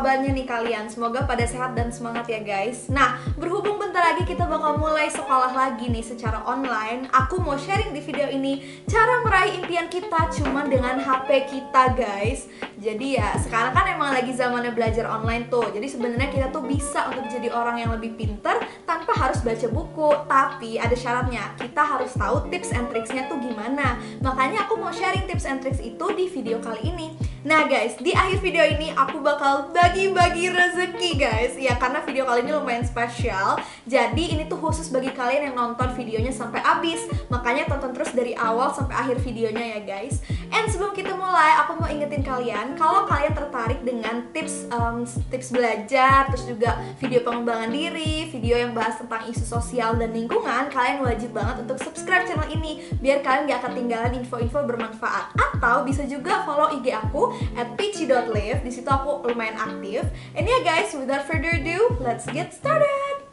kabarnya nih kalian? Semoga pada sehat dan semangat ya guys. Nah, berhubung bentar lagi kita bakal mulai sekolah lagi nih secara online, aku mau sharing di video ini cara meraih impian kita cuman dengan HP kita guys. Jadi ya sekarang kan emang lagi zamannya belajar online tuh. Jadi sebenarnya kita tuh bisa untuk jadi orang yang lebih pinter tanpa harus baca buku. Tapi ada syaratnya, kita harus tahu tips and tricksnya tuh gimana. Makanya aku mau sharing tips and tricks itu di video kali ini. Nah guys, di akhir video ini aku bakal bagi-bagi rezeki guys. Ya karena video kali ini lumayan spesial. Jadi ini tuh khusus bagi kalian yang nonton videonya sampai habis. Makanya tonton terus dari awal sampai akhir videonya ya guys. And sebelum kita mulai, aku mau ingetin kalian kalau kalian tertarik dengan tips belajar, terus juga video pengembangan diri, video yang bahas tentang isu sosial dan lingkungan, kalian wajib banget untuk subscribe channel ini biar kalian gak ketinggalan info-info bermanfaat. Atau bisa juga follow IG aku @peachy.live. Di situ aku lumayan aktif. And ya guys, without further ado, let's get started.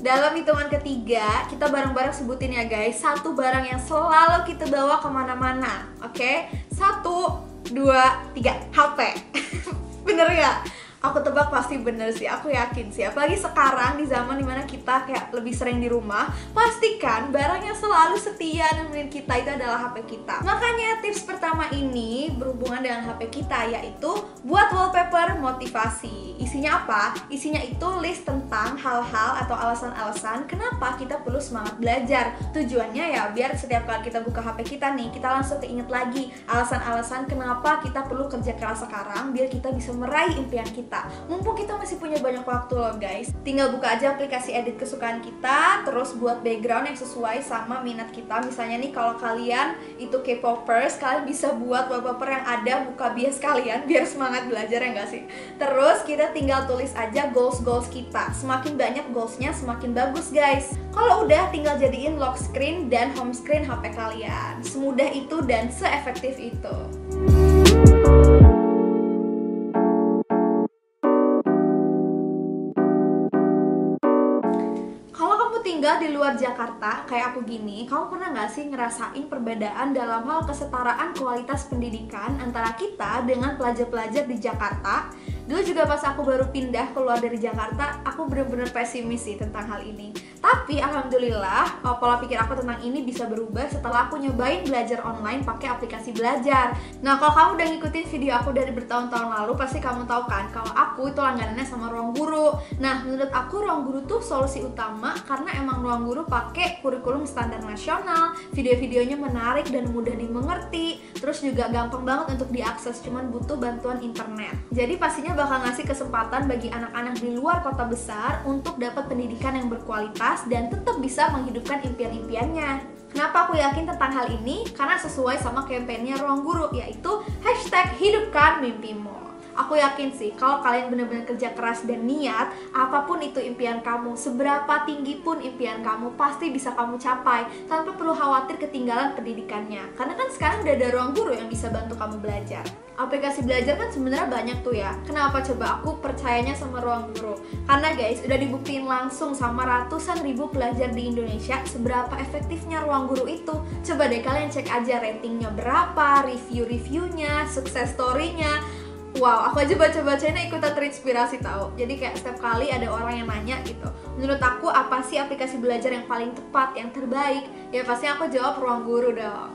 Dalam hitungan ketiga, kita bareng-bareng sebutin ya guys, satu barang yang selalu kita bawa kemana-mana. Oke? 1, 2, 3, HP. Bener gak? Aku tebak pasti bener sih, aku yakin sih. Apalagi sekarang di zaman dimana kita kayak lebih sering di rumah, pastikan barang yang selalu setia nemenin kita itu adalah HP kita. Makanya tips pertama ini berhubungan dengan HP kita, yaitu buat wallpaper motivasi. Isinya apa? Isinya itu list tentang hal-hal atau alasan-alasan kenapa kita perlu semangat belajar. Tujuannya ya biar setiap kali kita buka HP kita nih, kita langsung keinget lagi alasan-alasan kenapa kita perlu kerja keras sekarang biar kita bisa meraih impian kita. Mumpung kita masih punya banyak waktu loh guys. Tinggal buka aja aplikasi edit kesukaan kita, terus buat background yang sesuai sama minat kita. Misalnya nih kalau kalian itu K-popers, kalian bisa buat wallpaper yang ada muka bias kalian biar semangat belajar ya nggak sih? Terus kita tinggal tulis aja goals kita. Semakin banyak goalsnya semakin bagus guys. Kalau udah tinggal jadiin lock screen dan home screen HP kalian. Semudah itu dan seefektif itu. Tinggal di luar Jakarta kayak aku gini, kamu pernah nggak sih ngerasain perbedaan dalam hal kesetaraan kualitas pendidikan antara kita dengan pelajar-pelajar di Jakarta? Dulu juga pas aku baru pindah keluar dari Jakarta, aku bener-bener pesimis sih tentang hal ini. Tapi alhamdulillah pola pikir aku tentang ini bisa berubah setelah aku nyobain belajar online pakai aplikasi belajar. Nah kalau kamu udah ngikutin video aku dari bertahun-tahun lalu, pasti kamu tahu kan kalau aku itu langganannya sama Ruang Guru. Nah menurut aku Ruang Guru tuh solusi utama karena emang Ruang Guru pakai kurikulum standar nasional, video-videonya menarik dan mudah dimengerti, terus juga gampang banget untuk diakses, cuman butuh bantuan internet. Jadi pastinya bakal ngasih kesempatan bagi anak-anak di luar kota besar untuk dapat pendidikan yang berkualitas dan tetap bisa menghidupkan impian-impiannya. Kenapa aku yakin tentang hal ini? Karena sesuai sama kampanye Ruang Guru, yaitu #hidupkanmimpimu. Aku yakin sih kalau kalian benar-benar kerja keras dan niat, apapun itu impian kamu, seberapa tinggi pun impian kamu, pasti bisa kamu capai tanpa perlu khawatir ketinggalan pendidikannya. Karena kan sekarang udah ada Ruang Guru yang bisa bantu kamu belajar. Aplikasi belajar kan sebenarnya banyak tuh ya. Kenapa coba aku percayanya sama Ruang Guru? Karena guys, udah dibuktiin langsung sama ratusan ribu pelajar di Indonesia seberapa efektifnya Ruang Guru itu. Coba deh kalian cek aja ratingnya berapa, review-reviewnya, success story-nya. Wow, aku aja baca-bacanya ikutan terinspirasi tahu. Jadi kayak setiap kali ada orang yang nanya gitu, menurut aku apa sih aplikasi belajar yang paling tepat, yang terbaik? Ya pasti aku jawab Ruang Guru dong.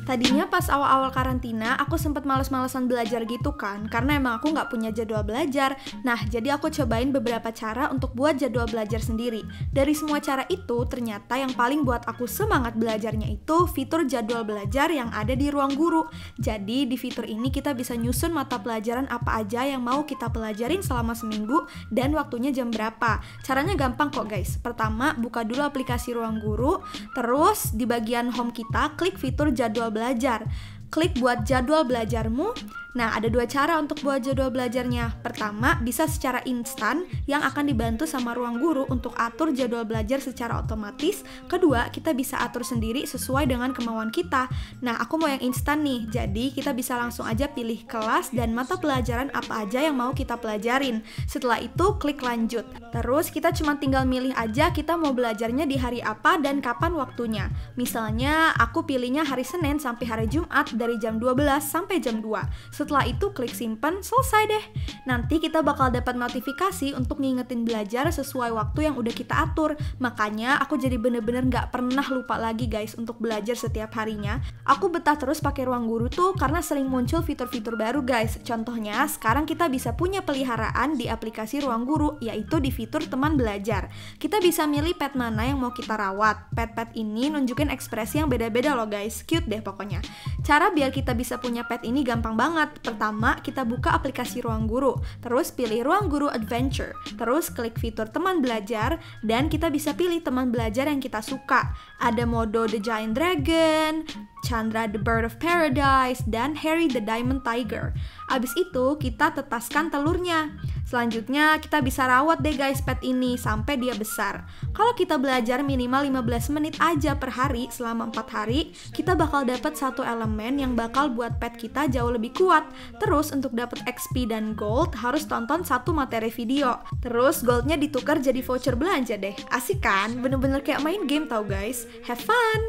Tadinya pas awal-awal karantina, aku sempet males-malesan belajar gitu kan, karena emang aku nggak punya jadwal belajar. Nah, jadi aku cobain beberapa cara untuk buat jadwal belajar sendiri. Dari semua cara itu, ternyata yang paling buat aku semangat belajarnya itu fitur jadwal belajar yang ada di Ruang Guru. Jadi, di fitur ini kita bisa nyusun mata pelajaran apa aja yang mau kita pelajarin selama seminggu dan waktunya jam berapa. Caranya gampang kok guys. Pertama, buka dulu aplikasi Ruang Guru, terus di bagian home kita, klik fitur jadwal belajar. Klik buat jadwal belajarmu, Nah, ada dua cara untuk buat jadwal belajarnya. Pertama, bisa secara instan yang akan dibantu sama ruang guru untuk atur jadwal belajar secara otomatis. Kedua, kita bisa atur sendiri sesuai dengan kemauan kita. Nah, aku mau yang instan nih. Jadi, kita bisa langsung aja pilih kelas dan mata pelajaran apa aja yang mau kita pelajarin. Setelah itu, klik lanjut. Terus, kita cuma tinggal milih aja kita mau belajarnya di hari apa dan kapan waktunya. Misalnya, aku pilihnya hari Senin sampai hari Jumat dari jam 12 sampai jam 2. Setelah itu klik simpen, selesai deh. Nanti kita bakal dapat notifikasi untuk ngingetin belajar sesuai waktu yang udah kita atur. Makanya aku jadi bener-bener gak pernah lupa lagi guys untuk belajar setiap harinya. Aku betah terus pakai ruang guru tuh karena sering muncul fitur-fitur baru guys. Contohnya sekarang kita bisa punya peliharaan di aplikasi ruang guru, yaitu di fitur teman belajar. Kita bisa milih pet mana yang mau kita rawat. Pet-pet ini nunjukin ekspresi yang beda-beda loh guys. Cute deh pokoknya. Cara biar kita bisa punya pet ini gampang banget. Pertama, kita buka aplikasi Ruang Guru, terus pilih Ruang Guru Adventure, terus klik fitur teman belajar, dan kita bisa pilih teman belajar yang kita suka. Ada Modo the Giant Dragon, Chandra the Bird of Paradise, dan Harry the Diamond Tiger. Abis itu, kita tetaskan telurnya. Selanjutnya, kita bisa rawat deh guys pet ini sampai dia besar. Kalau kita belajar minimal 15 menit aja per hari selama 4 hari, kita bakal dapat satu elemen yang bakal buat pet kita jauh lebih kuat. Terus untuk dapat XP dan gold, harus tonton satu materi video. Terus goldnya ditukar jadi voucher belanja deh. Asik kan? Bener-bener kayak main game tau guys. Have fun!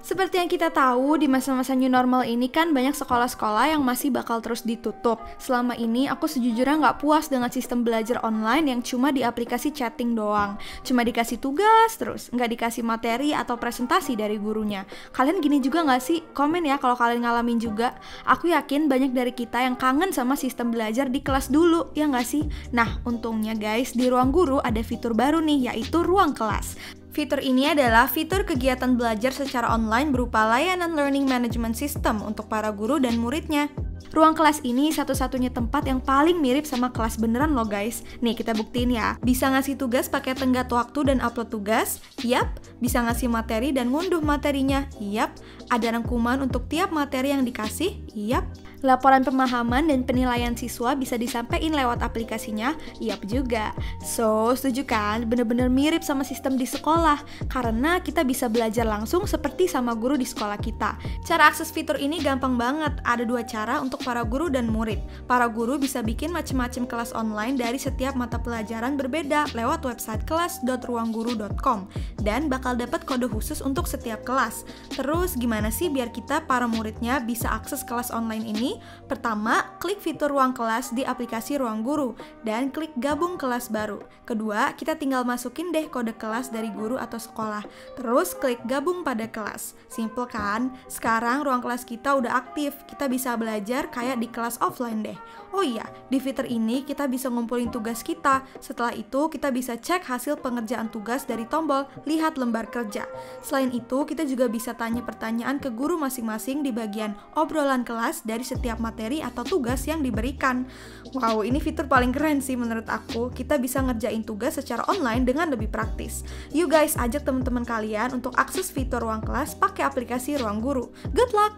Seperti yang kita tahu, di masa-masa new normal ini kan banyak sekolah-sekolah yang masih bakal terus ditutup. Selama ini aku sejujurnya nggak puas dengan sistem belajar online yang cuma di aplikasi chatting doang. Cuma dikasih tugas terus, nggak dikasih materi atau presentasi dari gurunya. Kalian gini juga nggak sih? Komen ya kalau kalian ngalamin juga. Aku yakin banyak dari kita yang kangen sama sistem belajar di kelas dulu, ya nggak sih? Nah, untungnya guys, di Ruang Guru ada fitur baru nih, yaitu Ruang Kelas. Fitur ini adalah fitur kegiatan belajar secara online berupa layanan learning management system untuk para guru dan muridnya. Ruang kelas ini satu-satunya tempat yang paling mirip sama kelas beneran loh guys. Nih kita buktiin ya, bisa ngasih tugas pakai tenggat waktu dan upload tugas, yap. Bisa ngasih materi dan ngunduh materinya, yap. Ada rangkuman untuk tiap materi yang dikasih, yap. Laporan pemahaman dan penilaian siswa bisa disampaikan lewat aplikasinya, yap juga. So, setuju kan? Bener-bener mirip sama sistem di sekolah, karena kita bisa belajar langsung seperti sama guru di sekolah kita. Cara akses fitur ini gampang banget, ada dua cara untuk para guru dan murid. Para guru bisa bikin macam-macam kelas online dari setiap mata pelajaran berbeda lewat website kelas.ruangguru.com dan bakal dapat kode khusus untuk setiap kelas. Terus gimana sih biar kita para muridnya bisa akses kelas online ini? Pertama, klik fitur Ruang Kelas di aplikasi Ruang Guru dan klik gabung kelas baru. Kedua, kita tinggal masukin deh kode kelas dari guru atau sekolah. Terus klik gabung pada kelas. Simple kan? Sekarang ruang kelas kita udah aktif. Kita bisa belajar kayak di kelas offline deh. Oh iya, di fitur ini kita bisa ngumpulin tugas kita. Setelah itu, kita bisa cek hasil pengerjaan tugas dari tombol lihat lembar kerja. Selain itu, kita juga bisa tanya pertanyaan ke guru masing-masing di bagian obrolan kelas dari setiap materi atau tugas yang diberikan. Wow, ini fitur paling keren sih menurut aku. Kita bisa ngerjain tugas secara online dengan lebih praktis. Yuk guys, ajak teman-teman kalian untuk akses fitur Ruang Kelas pakai aplikasi Ruang Guru. Good luck!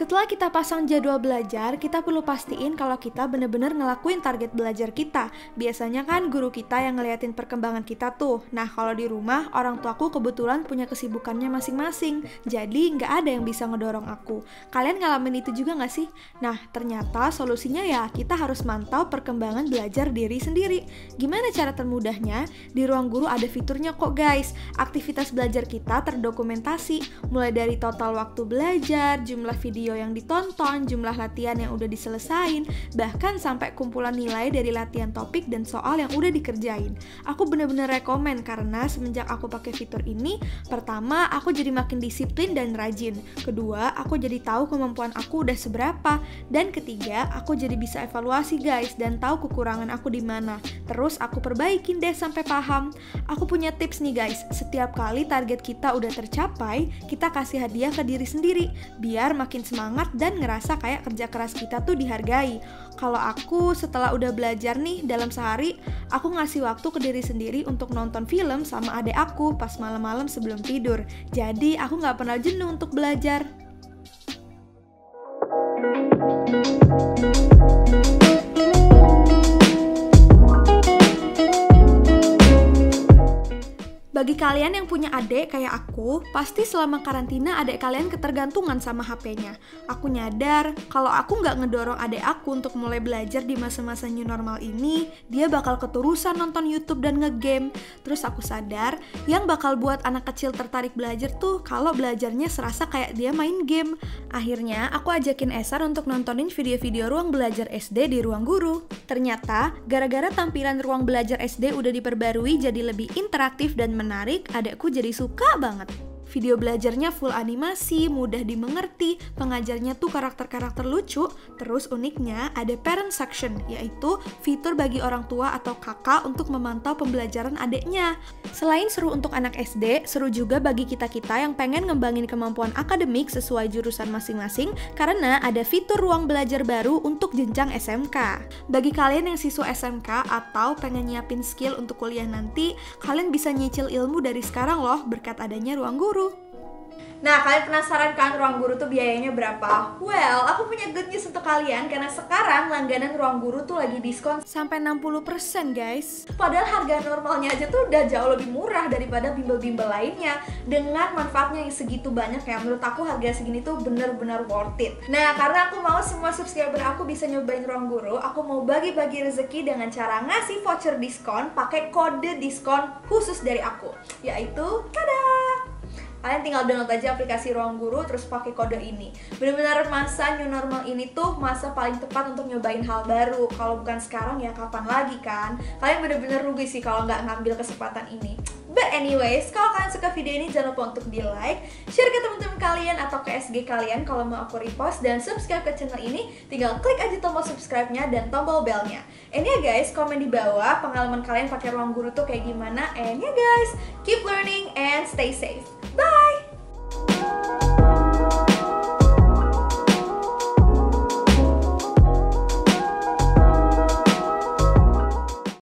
Setelah kita pasang jadwal belajar, kita perlu pastiin kalau kita bener-bener ngelakuin target belajar kita. Biasanya kan guru kita yang ngeliatin perkembangan kita tuh. Nah, kalau di rumah, orang tuaku kebetulan punya kesibukannya masing-masing. Jadi, nggak ada yang bisa ngedorong aku. Kalian ngalamin itu juga nggak sih? Nah, ternyata solusinya ya kita harus mantau perkembangan belajar diri sendiri. Gimana cara termudahnya? Di Ruang Guru ada fiturnya kok guys. Aktivitas belajar kita terdokumentasi. Mulai dari total waktu belajar, jumlah video yang ditonton, jumlah latihan yang udah diselesain, bahkan sampai kumpulan nilai dari latihan topik dan soal yang udah dikerjain. Aku bener-bener rekomen karena semenjak aku pakai fitur ini, pertama, aku jadi makin disiplin dan rajin. Kedua, aku jadi tahu kemampuan aku udah seberapa. Dan ketiga, aku jadi bisa evaluasi guys dan tahu kekurangan aku di mana. Terus aku perbaikin deh sampai paham. Aku punya tips nih guys, setiap kali target kita udah tercapai, kita kasih hadiah ke diri sendiri, biar makin semangat dan ngerasa kayak kerja keras kita tuh dihargai. Kalau aku setelah udah belajar nih dalam sehari, aku ngasih waktu ke diri sendiri untuk nonton film sama adek aku pas malam-malam sebelum tidur. Jadi aku nggak pernah jenuh untuk belajar. Bagi kalian yang punya adik kayak aku, pasti selama karantina adik kalian ketergantungan sama HP-nya. Aku nyadar, kalau aku nggak ngedorong adik aku untuk mulai belajar di masa-masa new normal ini, dia bakal keterusan nonton YouTube dan ngegame. Terus aku sadar, yang bakal buat anak kecil tertarik belajar tuh kalau belajarnya serasa kayak dia main game. Akhirnya, aku ajakin Esar untuk nontonin video-video ruang belajar SD di Ruang Guru. Ternyata, gara-gara tampilan ruang belajar SD udah diperbarui jadi lebih interaktif dan menarik, adekku jadi suka banget. Video belajarnya full animasi, mudah dimengerti, pengajarnya tuh karakter-karakter lucu, terus uniknya ada parent section, yaitu fitur bagi orang tua atau kakak untuk memantau pembelajaran adeknya. Selain seru untuk anak SD, seru juga bagi kita-kita yang pengen ngembangin kemampuan akademik sesuai jurusan masing-masing, karena ada fitur ruang belajar baru untuk jenjang SMK. Bagi kalian yang siswa SMK atau pengen nyiapin skill untuk kuliah nanti, kalian bisa nyicil ilmu dari sekarang loh berkat adanya Ruang Guru. Nah, kalian penasaran kan Ruang Guru tuh biayanya berapa? Well, aku punya good news untuk kalian karena sekarang langganan Ruang Guru tuh lagi diskon sampai 60% guys. Padahal harga normalnya aja tuh udah jauh lebih murah daripada bimbel-bimbel lainnya. Dengan manfaatnya yang segitu banyak ya, menurut aku harga segini tuh bener-bener worth it. Nah, karena aku mau semua subscriber aku bisa nyobain Ruang Guru, aku mau bagi-bagi rezeki dengan cara ngasih voucher diskon pakai kode diskon khusus dari aku, yaitu tada! Kalian tinggal download aja aplikasi Ruang Guru terus pakai kode ini. Benar-benar masa new normal ini tuh masa paling tepat untuk nyobain hal baru. Kalau bukan sekarang ya kapan lagi kan? Kalian benar-benar rugi sih kalau nggak ngambil kesempatan ini. But anyways, kalau kalian suka video ini jangan lupa untuk di like, share ke teman-teman kalian atau ke SG kalian kalau mau aku repost, dan subscribe ke channel ini. Tinggal klik aja tombol subscribe-nya dan tombol bell-nya. And ya guys, komen di bawah pengalaman kalian pakai Ruang Guru tuh kayak gimana. And ya guys, keep learning and stay safe. Bye!